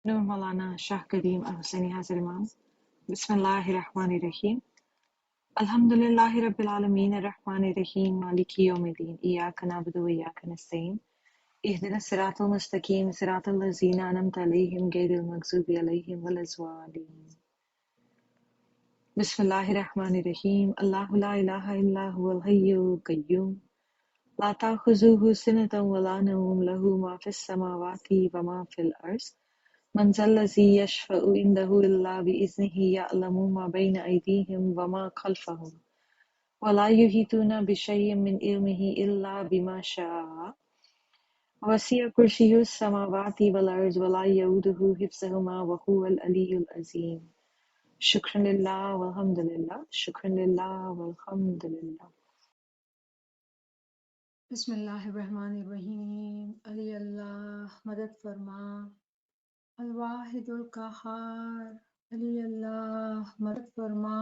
Nur Maulana Shah Kareem Al Hussaini Hazar Imam. Bismillahir Rahmanir Rahim. Alhamdulillahi Rabbil Alameen Ar-Rahmanir Rahim Maliki Yawmiddin. Iyyaka na'budu wa iyyaka nasta'in. Ihdina siratal mustaqim siratal ladzina an'amta alayhim ghayril maghdubi alayhim waladdallin. Bismillahir Rahmanir Rahim. Allahu la ilaha illa huwal hayyul qayyum. La ta'khuzuhu sinatun wa la nawm lahu ma fis samawati wa ma fil ardh. من ذا الذي يشفع عنده إلا بإذنه يعلم ما بين أيديهم وما خلفهم ولا يحيطون بشيء من علمه إلا بما شاء وسع كرسيه السماوات والأرض ولا يؤوده حفظهما وهو العلي العظيم شكرا لله والحمد لله شكرا لله والحمد لله. बिस्मिल्लाहिर्रहमानिर्रहीम। अली अल्लाह मदद फरमा, अल-वाहिदुल कहार। अली अल्लाह मदद फरमा,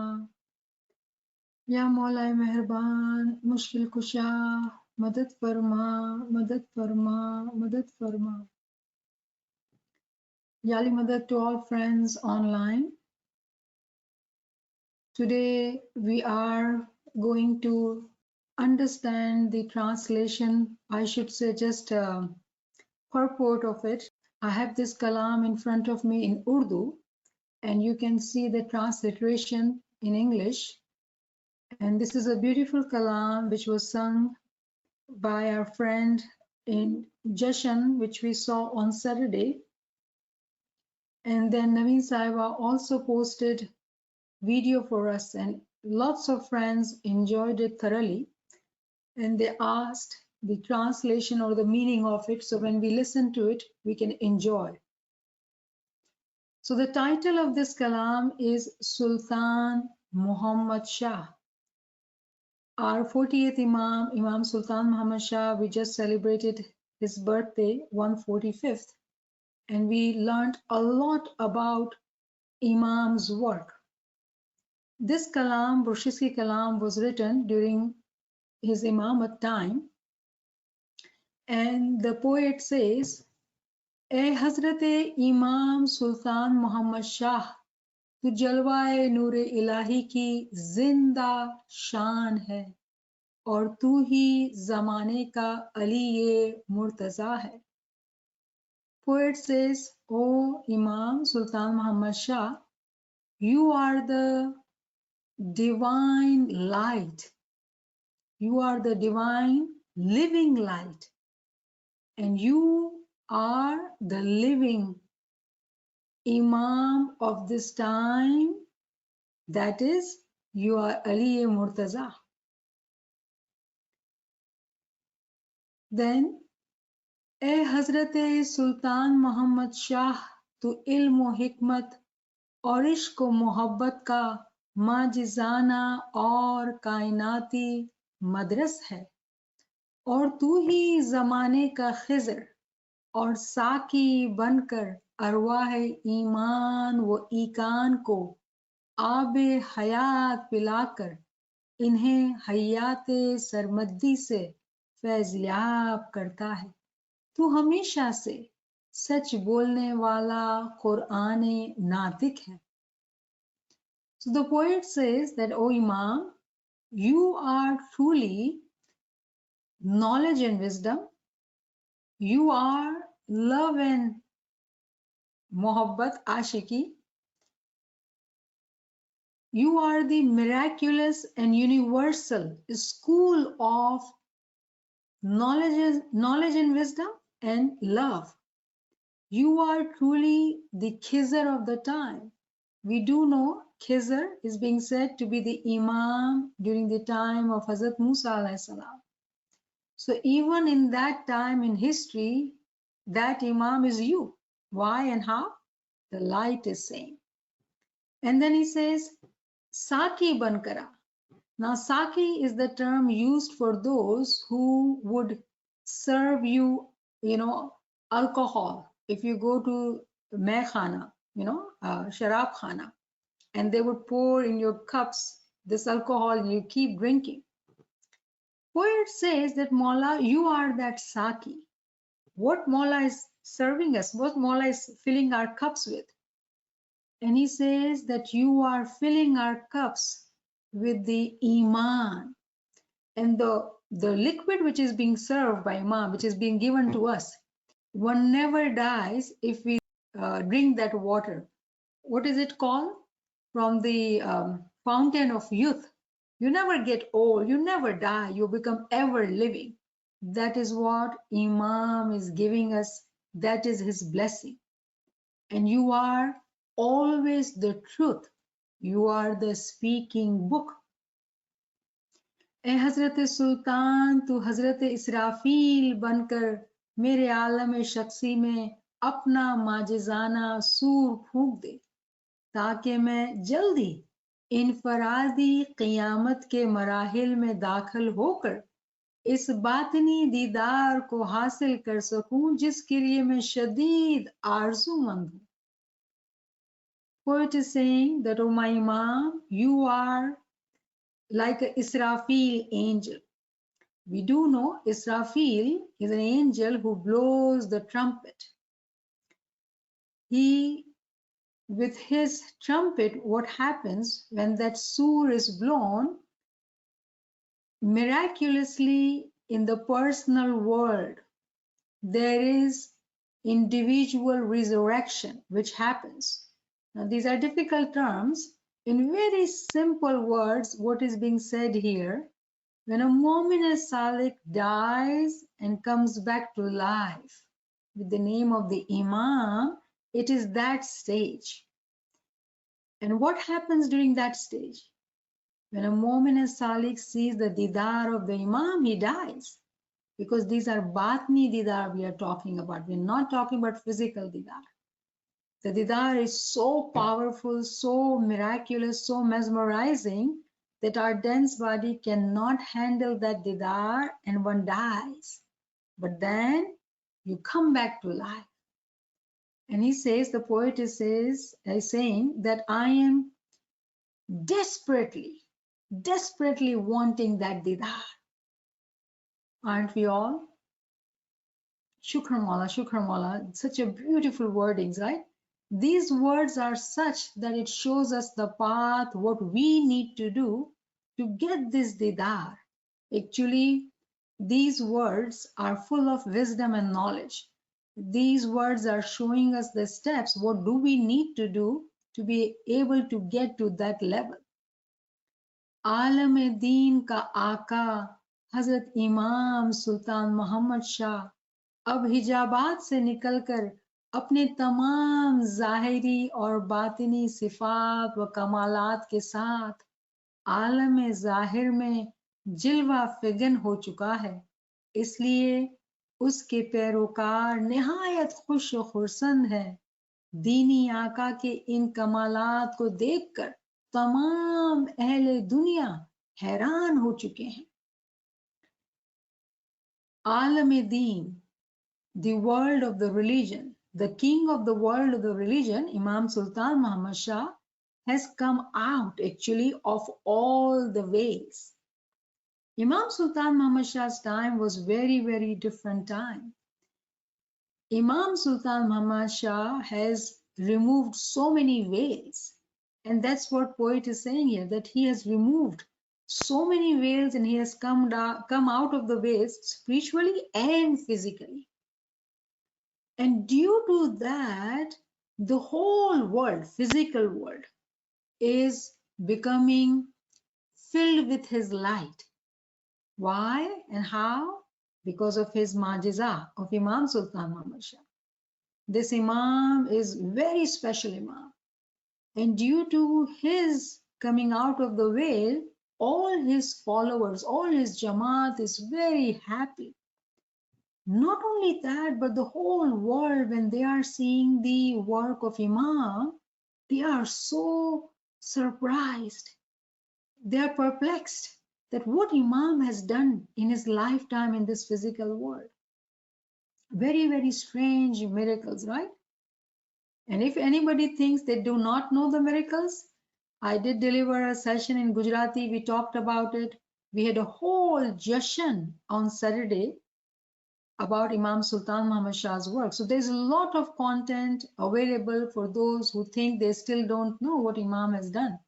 या मौलाए मेहरबान मुश्किल कुशा मदद फरमा, मदद फरमा, मदद फरमा। Yali Madad to all friends online. Today we are going to understand the translation, I should say just purport of it. I have this kalam in front of me in Urdu, and you can see the transliteration in English. And this is a beautiful kalam which was sung by our friend in Jashan, which we saw on Saturday. And then Naveen Saiba also posted video for us, and lots of friends enjoyed it thoroughly. And they asked the translation or the meaning of it, so when we listen to it, we can enjoy. So the title of this kalam is Sultan Mohammad Shah. Our 40th Imam, Imam Sultan Muhammad Shah, we just celebrated his birthday, 145th, and we learned a lot about Imam's work. This kalam, Burshisi kalam, was written during his Imamat time, and the poet says, ए हजरत इमाम सुल्तान मोहम्मद शाह, तू जलवाए नूर इलाही की जिंदा शान है और तू ही जमाने का अली ये मुर्तजा है. Poet says, O Imam Sultan Muhammad Shah, you are the divine light. You are the divine living light, and you are the living Imam of this time, that is, you are Ali Murtaza. Then, ए हजरत सुल्तान मोहम्मद शाह, तू इल्म व हिकमत और इश्क व मोहब्बत का माजिजाना और कायनाती मदरस है, और तू ही जमाने का खिज़र और साकी बनकर अरवाह ईमान व ईकान को आब हयात पिलाकर इन्हें हयात सरमद्दी से फैज़याब करता है. तू हमेशा से सच बोलने वाला कुरान नातिक है. So the poet says that, O Imam, you are truly knowledge and wisdom. You are love and mohabbat, ashiki. You are the miraculous and universal school of knowledge and wisdom and love. You are truly the Khizr of the time. We do know Khizr is being said to be the Imam during the time of Hazrat Musa alayhi salam. So even in that time in history, that Imam is you. Why and how? The light is saying. And then he says, Saki Bankara. Now, Saki is the term used for those who would serve you, alcohol. If you go to Mehkhana, Sharab Khana, and they would pour in your cups this alcohol and you keep drinking. Poet says that Maula, you are that Saki. what Maula is serving us, what Maula is filling our cups with. And he says that you are filling our cups with the Iman. And the liquid which is being served by Imam, which is being given to us, one never dies if we drink that water. What is it called? From the fountain of youth. You never get old, you never die, you become ever living. That is what Imam is giving us, that is his blessing. And you are always the truth, you are the speaking book. ए हजरत सुल्तान तू हजरत इसराफील बनकर मेरे आलम शख्सी में अपना माजिजाना सूर फूंक दे ताकि मैं जल्दी इनफरादी क़ियामत के मराहिल में दाखिल होकर इस बातनी दीदार को हासिल कर सकूं जिसके लिए मैं शदीद आरज़ूमंद हूँ. Poet is saying that, O my Imam, you are like an Israfil angel. We do know Israfil is an angel who blows the trumpet. He, with his trumpet, what happens when that sur is blown? Miraculously, in the personal world, there is individual resurrection which happens. Now, these are difficult terms. In very simple words, what is being said here, when a Mu'min Salik dies and comes back to life with the name of the Imam, it is that stage. And what happens during that stage? When a Mu'min Salik sees the Didar of the Imam, he dies. Because these are Batni Didar we are talking about. We're not talking about physical Didar. The Didar is so powerful, so miraculous, so mesmerizing that our dense body cannot handle that Didar and one dies. But then you come back to life. And he says, the poet is saying that I am desperately wanting that Didar. Aren't we all? Shukran Mawla, such a beautiful wordings, right? These words are such that it shows us the path, what we need to do to get this Didar. Actually, these words are full of wisdom and knowledge. These words are showing us the steps, what do we need to do to be able to get to that level. आलम दीन का आका हजरत इमाम सुल्तान मोहम्मद शाह अब हिजाबात से निकलकर अपने तमाम ज़ाहिरी और बातिनी सिफात व कमालात के साथ आलम ज़ाहिर में जिल्वा फिगन हो चुका है. इसलिए उसके पैरोकार निहायत खुश व खुर्संद है. दीनी आका के इन कमालात को देखकर तमाम अहले दुनिया हैरान हो चुके हैं. आलम दीन, the world of the religion, the king of the world of the religion, Imam Sultan Muhammad Shah, has come out actually of all the ways. Imam Sultan Muhammad Shah's time was very different time. Imam Sultan Muhammad Shah has removed so many veils, and that's what poet is saying here, that he has removed so many veils and he has come out of the veils spiritually and physically. And due to that, the whole world, physical world, is becoming filled with his light. Why and how? Because of his majiza of Imam Sultan Muhammad Shah. This Imam is very special Imam. And due to his coming out of the veil, all his followers, all his Jamaat is very happy. Not only that, but the whole world, when they are seeing the work of Imam, they are so surprised. They are perplexed that what Imam has done in his lifetime in this physical world. Very strange miracles, right? And if anybody thinks they do not know the miracles, I did deliver a session in Gujarati. We talked about it. We had a whole jashan on Saturday about Imam Sultan Muhammad Shah's work. So there's a lot of content available for those who think they still don't know what Imam has done.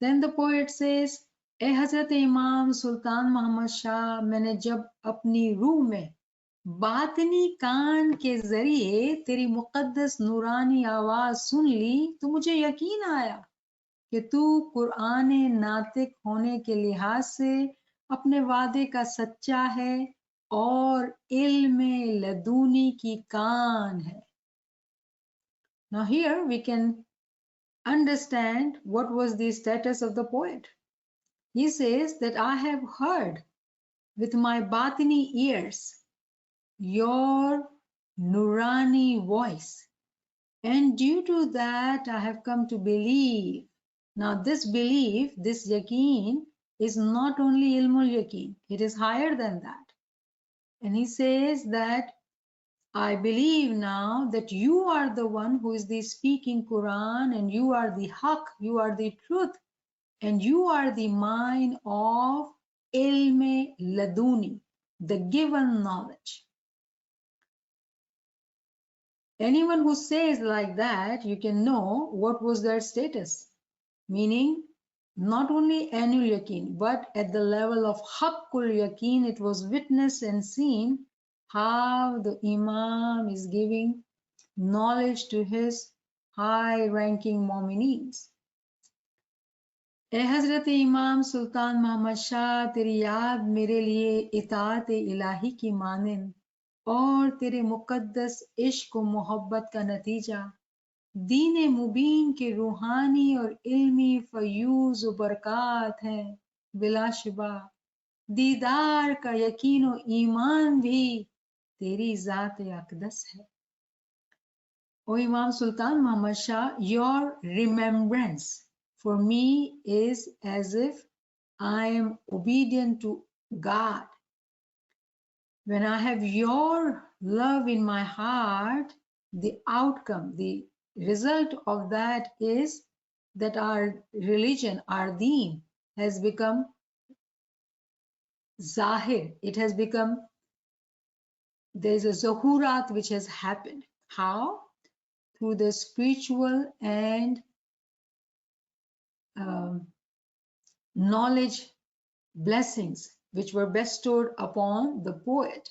Then the poet says, ए हजरत इमाम सुल्तान मोहम्मद शाह, मैंने जब अपनी रूह में बातनी कान के जरिए तेरी मुकद्दस नूरानी आवाज सुन ली तो मुझे यकीन आया कि तू कुरान नातिक होने के लिहाज से अपने वादे का सच्चा है और इल्म लदूनी की कान है. Now here we can understand what was the status of the poet. He says that I have heard with my batini ears your nurani voice, and due to that I have come to believe. Now this belief, this yaqeen, is not only ilmul yaqeen, it is higher than that. And he says that I believe now that you are the one who is the speaking Quran, and you are the haqq, you are the truth, and you are the mind of ilme laduni, the given knowledge. Anyone who says like that, you can know what was their status. Meaning, not only annual yaqeen, but at the level of haqqul yaqeen, it was witnessed and seen how the Imam is giving knowledge to his high-ranking mu'mineens. ए हजरत इमाम सुल्तान मोहम्मद शाह, तेरी याद मेरे लिए इताअत इलाही की मानिंद और तेरे मुकद्दस इश्क और मोहब्बत का नतीजा दीन मुबीन के रूहानी और इल्मी फयूज और बरक़ात हैं. बिलाशुबा दीदार का यकीन और ईमान भी तेरी ज़ात अक़दस है. O Imam Sultan Muhammad Shah, your remembrance for me is as if I am obedient to God. When I have your love in my heart, the outcome, the result of that is that our religion, our deen, has become zahir. It has become, there's a zahurat which has happened. How? Through the spiritual and knowledge blessings which were bestowed upon the poet.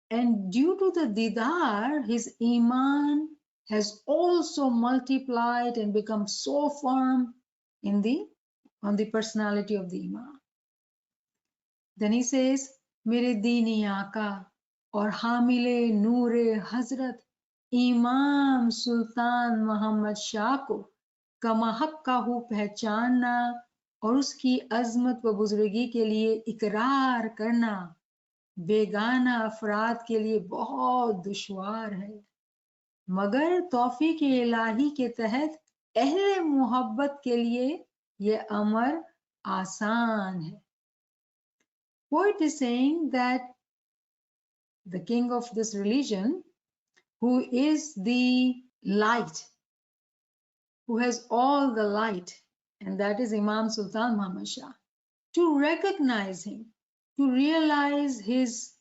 And due to the didar, his iman has also multiplied and become so firm in on the personality of the Imam. Then he says, मेरे दीनी आका और हामिले नूरे हजरत इमाम सुल्तान मोहम्मद शाह को कमा हक्का हूँ पहचानना और उसकी अजमत व बुजुर्गी के लिए इकरार करना बेगाना अफराद के लिए बहुत दुश्वार है, मगर तौफीक इलाही के तहत अहले मोहब्बत के लिए ये अमर आसान है. Poet is saying that the king of this religion, who is the light, who has all the light, and that is Imam Sultan Muhammad Shah, to recognize him, to realize his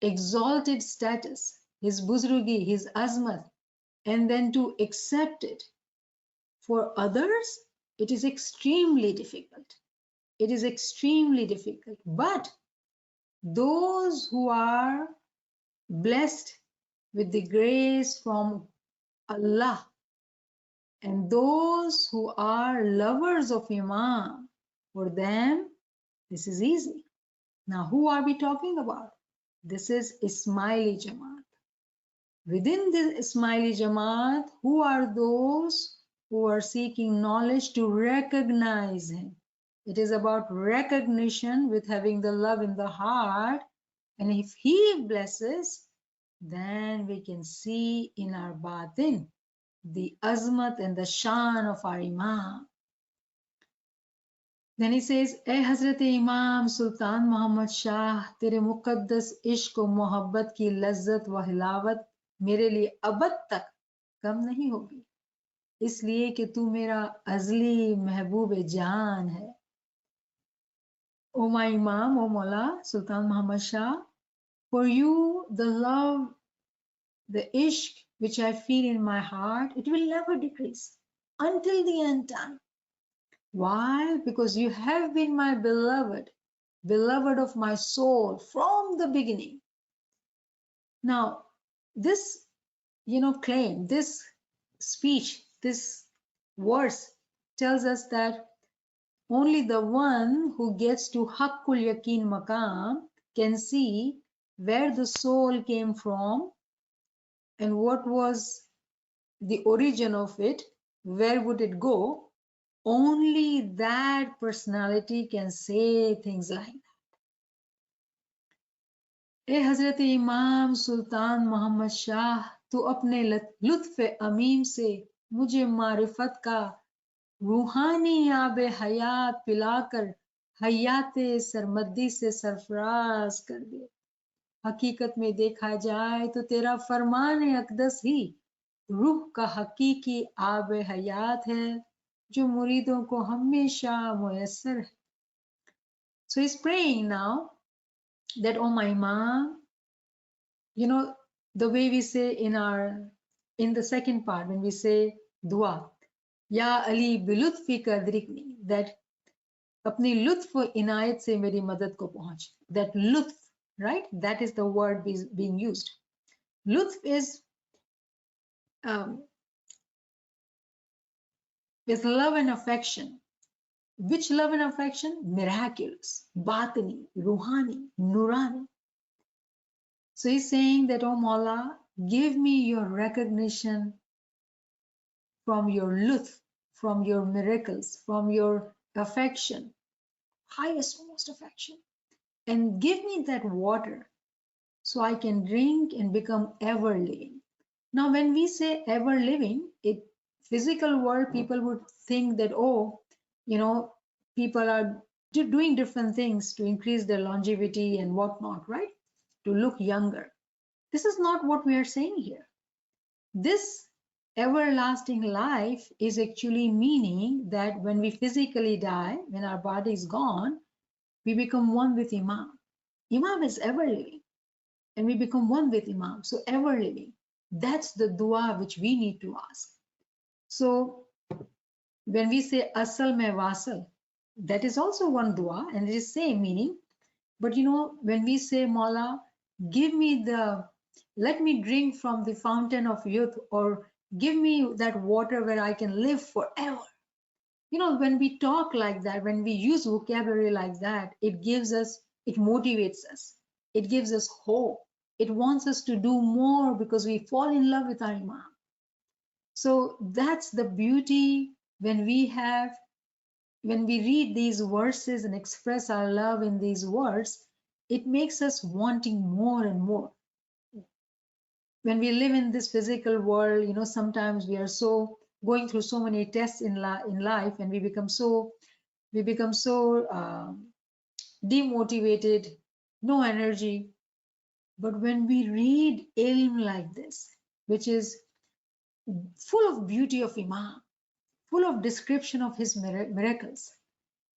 exalted status, his buzrugi, his azmat, and then to accept it. For others, it is extremely difficult. It is extremely difficult. But those who are blessed with the grace from Allah, and those who are lovers of Imam, for them, this is easy. Now, who are we talking about? This is Ismaili Jamaat. Within the Ismaili Jamaat, who are those who are seeking knowledge to recognize him? It is about recognition with having the love in the heart. And if he blesses, then we can see in our batin the azmat and the shan of our Imam. Then he says, "ए हजरत इमाम सुल्तान मोहम्मद शाह, तेरे मुकद्दस इश्क और मोहब्बत की लज्जत व हिलावत मेरे लिए अबद तक कम नहीं होगी, इसलिए कि तू मेरा अजली महबूब जान है." O my Imam, O Mawla, Sultan Muhammad Shah, For you, the love, the ishq which I feel in my heart, it will never decrease until the end time. Why? Because you have been my beloved, beloved of my soul from the beginning. Now, this, claim, this speech, this verse tells us that only the one who gets to Haqqul Yaqeen Maqam can see where the soul came from and what was the origin of it, where would it go. Only that personality can say things like that. ए हजरत इमाम सुल्तान मोहम्मद शाह, तू अपने लुत्फ अमीम से मुझे मारिफत का रूहानी आब हयात पिलाकर हयात सरमदी से सरफराज कर दे। हकीकत में देखा जाए तो तेरा फरमान अकदस ही रूह का हकीकी आब हयात है जो मुरीदों को हमेशा मुयस्सर है। So he's praying now that, oh my Imam, the way we say in the second part when we say dua, Ya Ali bilutfi kadrikni, that apni lutf inayat se meri madad ko pahunch. That lutf, right? That is the word being used. Lutf is with love and affection. Which love and affection? Miraculous, batini, ruhani, nurani. So he's saying that, oh Mawla, give me your recognition from your lutf, from your miracles, from your affection, highest, most affection, and give me that water so I can drink and become ever living. Now, when we say ever living, it physical world, people would think that, oh, people are doing different things to increase their longevity and whatnot, right? To look younger. This is not what we are saying here. This everlasting life is actually meaning that when we physically die, when our body is gone, we become one with Imam. Imam is ever living, and we become one with Imam. So ever living. That's the dua which we need to ask. So when we say asal mein wasal, that is also one dua, and it is same meaning. But when we say Mawla, let me drink from the fountain of youth, or give me that water where I can live forever. When we talk like that, when we use vocabulary like that, it motivates us. It gives us hope. It wants us to do more because we fall in love with our Imam. So that's the beauty when we read these verses and express our love in these words, it makes us wanting more and more. When we live in this physical world, sometimes we are so going through so many tests in life, and we become so demotivated, no energy. But when we read ilm like this, which is full of beauty of Imam, full of description of his miracles,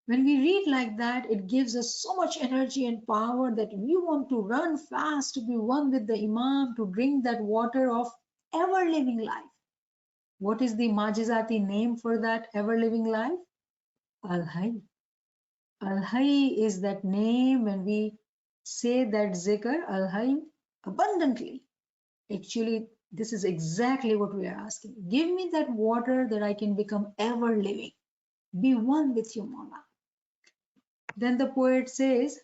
when we read like that, it gives us so much energy and power that we want to run fast to be one with the Imam, to drink that water of ever-living life. What is the Majizati name for that ever-living life? Al-Hayy. Al-Hayy is that name. When we say that zikr, Al-Hayy, abundantly. Actually, this is exactly what we are asking. Give me that water that I can become ever-living. Be one with you, Mawla. Then the poet says,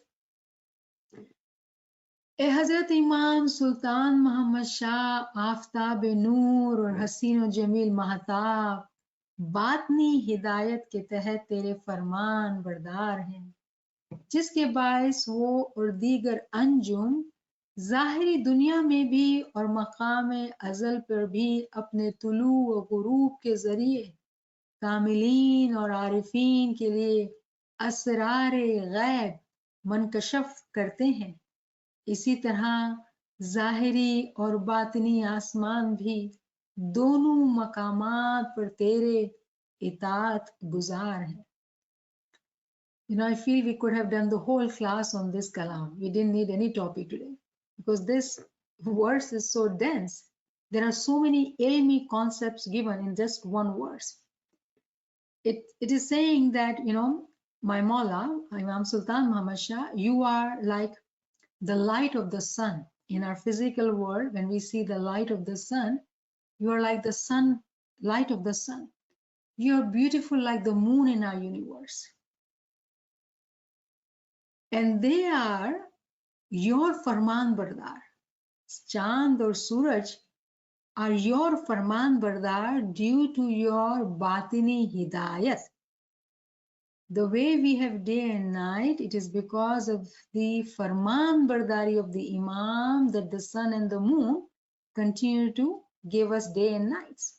ए हजरत इमाम सुल्तान मोहम्मद शाह, आफ्ताब नूर और हसीन जमील महताब, बातनी हिदायत के तहत तेरे फरमान बरदार हैं, जिसके बायस वो और दीगर अंजुम ज़ाहिरी दुनिया में भी और मकाम अज़ल पर भी अपने तुलू व गुरूब के ज़रिए कामिलीन और आरिफीन के लिए असरार गैब मनकशफ करते हैं। इसी तरह ज़ाहिरी और बातिनी आसमान भी दोनों मकामात पर तेरे इताअत गुजार हैं। I feel we could have done the whole class on this kalam. We didn't need any topic today. because this verse is so dense. There are so many ilmi concepts given in just one verse. It is saying that, you know, my Mawla, Imam Sultan Muhammad Shah, you are like the light of the sun. In our physical world, when we see the light of the sun, you are like the sun, light of the sun. You are beautiful like the moon in our universe. And they are your farman bardar. Chand or Suraj are your farman bardar due to your batini hidayat. The way we have day and night, it is because of the farman bardari of the Imam that the sun and the moon continue to give us day and nights.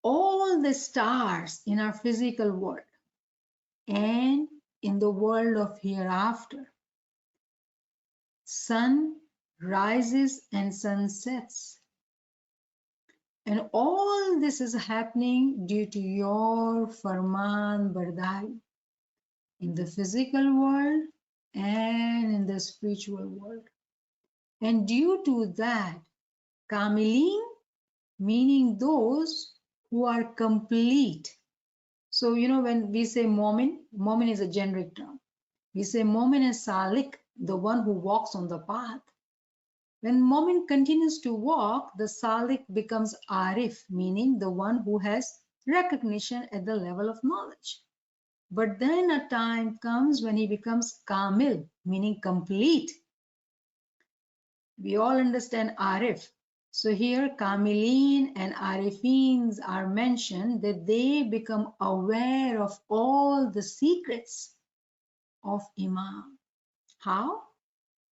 All the stars in our physical world and in the world of hereafter, sun rises and sun sets. And all this is happening due to your farman bardari in the physical world and in the spiritual world. And due to that, Kamilin, meaning those who are complete. So, you know, when we say Momin is a generic term. We say Momin is Salik, the one who walks on the path. When Momin continues to walk, the Salik becomes Arif, meaning the one who has recognition at the level of knowledge. But then a time comes when he becomes Kamil, meaning complete. We all understand Arif. So here Kamilin and Arifins are mentioned that they become aware of all the secrets of Imam. How?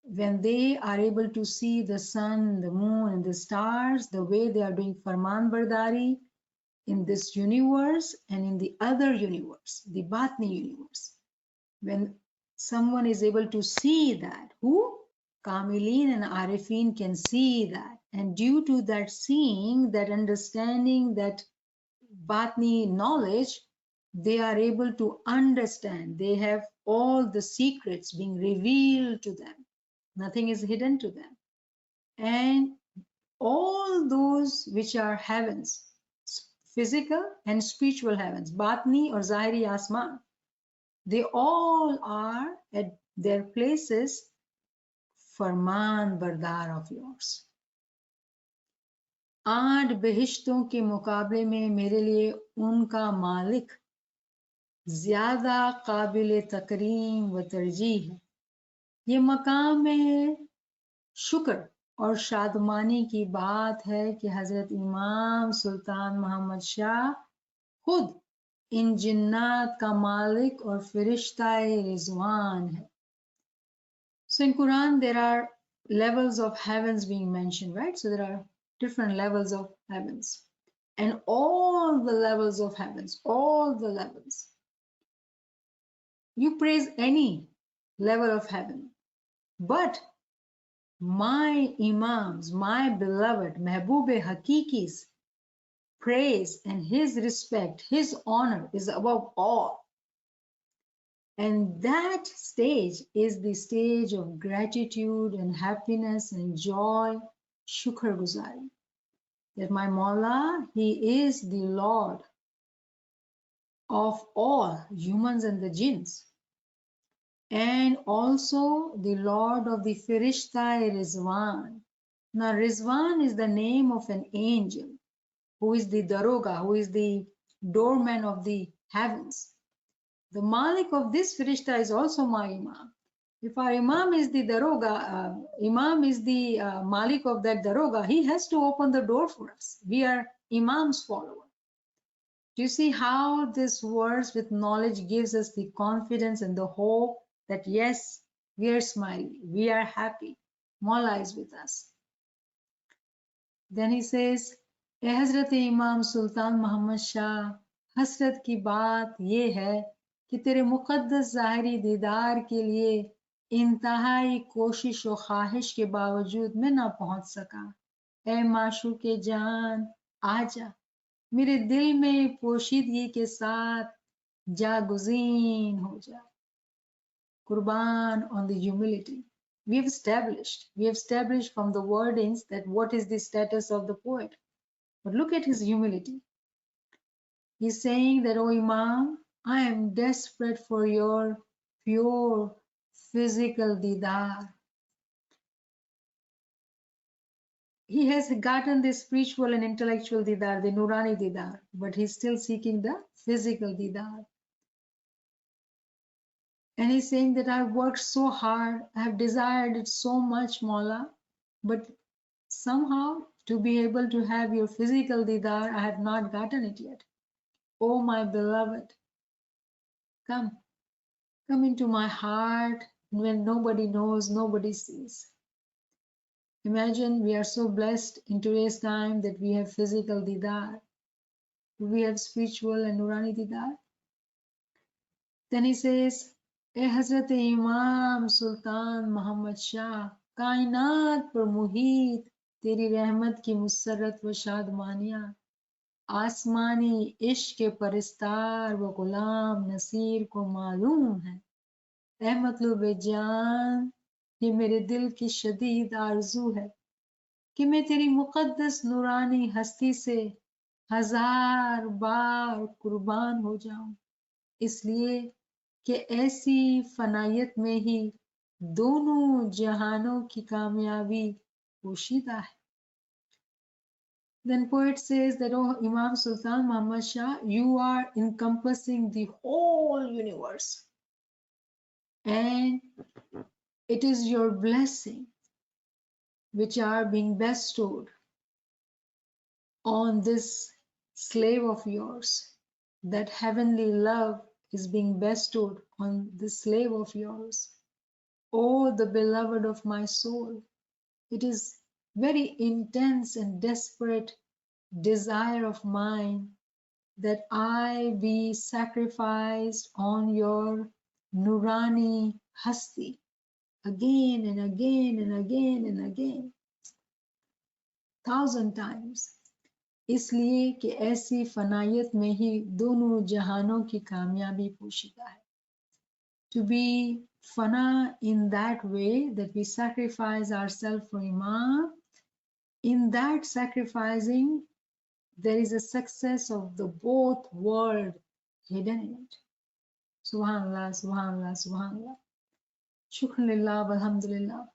When they are able to see the sun, the moon, and the stars, the way they are doing Farman Bardari in this universe and in the other universe, the Batni universe. When someone is able to see that, who? Kamilin and Arifin can see that. And due to that seeing, that understanding, that Batni knowledge, they are able to understand. They have all the secrets being revealed to them. Nothing is hidden to them. And all those which are heavens, physical and spiritual heavens, Batni or Zahiri Asman, they all are at their places फरमान बरदार of yours. 8 बहिश्तों के मुकाबले में मेरे लिए उनका मालिक ज्यादा काबिल तकरीम व तरजीह है. ये मकाम में शुक्र और शादमानी की बात है कि हजरत इमाम सुल्तान मोहम्मद शाह खुद इन जिन्नात का मालिक और फरिश्ता रिजवान है. So in Quran there are levels of heavens being mentioned, right? So there are different levels of heavens. And all the levels of heavens, all the levels. You praise any level of heaven. But my Imams, my beloved Mehboob Hakiki's praise and his respect, his honor is above all. And that stage is the stage of gratitude and happiness and joy, shukr guzari. That my Mawla, he is the Lord of all humans and the jinns. And also the Lord of the Firishta Rizwan. Now Rizwan is the name of an angel who is the Daroga, who is the doorman of the heavens. The Malik of this Firishta is also my Imam. If our Imam is the Daroga, Imam is the Malik of that Daroga, he has to open the door for us. We are Imam's follower. Do you see how this verse with knowledge gives us the confidence and the hope that yes, we are smiling, we are happy, Mawla is with us. Then he says, "ए हजरत इमाम सुल्तान मोहम्मद शाह, हसरत की बात ये है कि तेरे मुक़द्दस ज़ाहिरी दीदार के लिए इंतहाई कोशिश और ख्वाहिश के बावजूद मैं ना पहुंच सका. ए माशूक़े जान, आजा, मेरे दिल में पोशीदगी के साथ जागुज़ीन हो जा." Qurban on the humility. We have established from the wordings that what is the status of the poet. But look at his humility. He's saying that, "O Imam, I am desperate for your pure physical didar." He has gotten the spiritual and intellectual didar, the Nurani didar, but he's still seeking the physical didar. And he's saying that I've worked so hard, I have desired it so much, Mawla, but somehow to be able to have your physical didar, I have not gotten it yet. Oh, my beloved, come, come into my heart when nobody knows, nobody sees. Imagine we are so blessed in today's time that we have physical didar. We have spiritual and Nurani didar. Then he says, "ए हजरत इमाम सुल्तान मोहम्मद शाह, कायनात पर मुहीत तेरी रहमत की मुसरत व शादमानियाँ, आसमानी इश्क के परिस्तार व गुलाम नसीर को मालूम है, ए मतलूब जान, ये मेरे दिल की शदीद आरज़ू है कि मैं तेरी मुक़द्दस नूरानी हस्ती से हजार बार कुर्बान हो जाऊं, इसलिए कि ऐसी फनायत में ही दोनों जहानों की कामयाबी पोशीदा है." Then poet says that, "Oh Imam Sultan Muhammad Shah, you are encompassing the whole universe, and it is your blessing which are being bestowed on this slave of yours. That heavenly love is being bestowed on this slave of yours. Oh, the beloved of my soul, it is very intense and desperate desire of mine that I be sacrificed on your Nurani Hasti again and again and again and again, 1,000 times, इसलिए कि ऐसी फनायत में ही दोनों जहानों की कामयाबी पोशीदा है." To be fana in that way, that we sacrifice ourselves for Imam, in that sacrificing there is a success of the both world hidden in it. Subhanallah, Subhanallah, Subhanallah. Shukranillah, Alhamdulillah.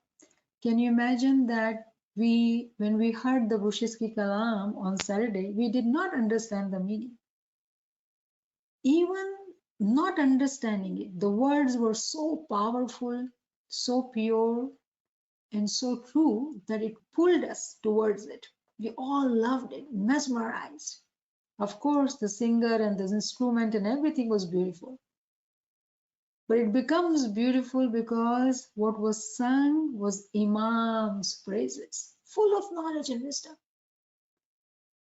Can you imagine that when we heard the Bushiski Kalam on Saturday, we did not understand the meaning. Even not understanding it, the words were so powerful, so pure, and so true that it pulled us towards it. We all loved it, mesmerized. Of course, the singer and the instrument and everything was beautiful. But it becomes beautiful because what was sung was Imam's praises, full of knowledge and wisdom.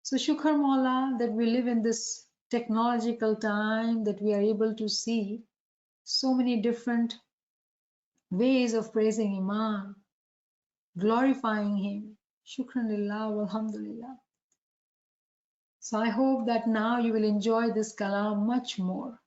So Shukr Maula that we live in this technological time, that we are able to see so many different ways of praising Imam, glorifying him. Shukran lillah, alhamdulillah. So I hope that now you will enjoy this kalam much more.